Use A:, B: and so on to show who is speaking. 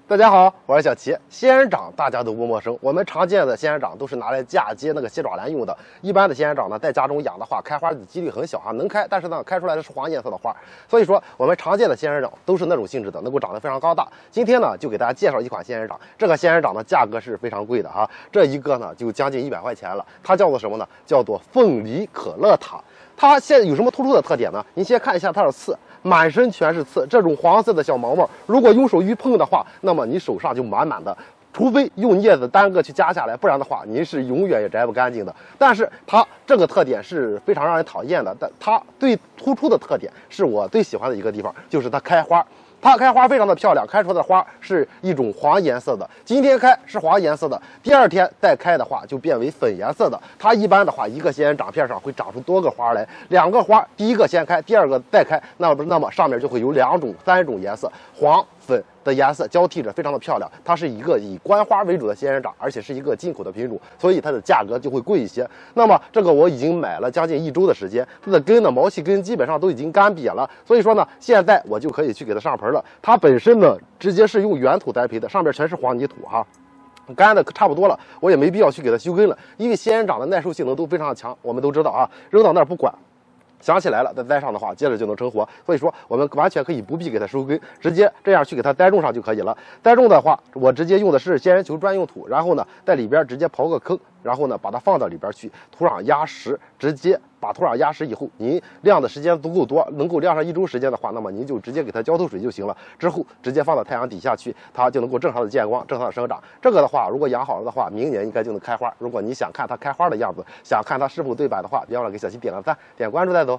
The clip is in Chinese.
A: 大家好，我是小齐。仙人掌大家都不陌生，我们常见的仙人掌都是拿来嫁接那个蟹爪兰用的。一般的仙人掌呢，在家中养的话，开花的几率很小哈，能开，但是呢，开出来的是黄颜色的花。所以说，我们常见的仙人掌都是那种性质的，能够长得非常高大。今天呢，就给大家介绍一款仙人掌。这个仙人掌的价格是非常贵的哈，这一个呢就将近100块钱了。它叫做什么呢？叫做凤梨可乐塔。它现在有什么突出的特点呢？您先看一下它的刺。满身全是刺，这种黄色的小毛毛，如果用手一碰的话，那么你手上就满满的。除非用镊子单个去夹下来，不然的话，您是永远也摘不干净的。但是它这个特点是非常让人讨厌的，但它最突出的特点是我最喜欢的一个地方，就是它开花。它开花非常的漂亮，开出来的花是一种黄颜色的。今天开是黄颜色的，第二天再开的话就变为粉颜色的。它一般的话，一个仙人掌片上会长出多个花来，两个花，第一个先开，第二个再开，那么上面就会有2种、3种颜色，黄、粉的颜色交替着，非常的漂亮。它是一个以官花为主的仙人掌，而且是一个进口的品种，所以它的价格就会贵一些。那么这个我已经买了将近1周的时间，它的根呢，毛细根基本上都已经干瘪了，所以说呢，现在我就可以去给它上盆了。它本身呢，直接是用原土栽培的，上面全是黄泥土哈。干的差不多了，我也没必要去给它修根了，因为仙人掌的耐受性能都非常的强，我们都知道啊，扔到那儿不管。想起来了，再栽上的话，接着就能成活。所以说，我们完全可以不必给它收根，直接这样去给它栽种上就可以了。栽种的话，我直接用的是仙人球专用土，然后呢，在里边直接刨个坑，然后呢，把它放到里边去，土壤压实，直接把土壤压实以后，您晾的时间足够多，能够晾上1周时间的话，那么您就直接给它浇透水就行了。之后直接放到太阳底下去，它就能够正常的见光，正常的生长。这个的话，如果养好了的话，明年应该就能开花。如果你想看它开花的样子，想看它是否对版的话，别忘了给小七点个赞，点关注带走。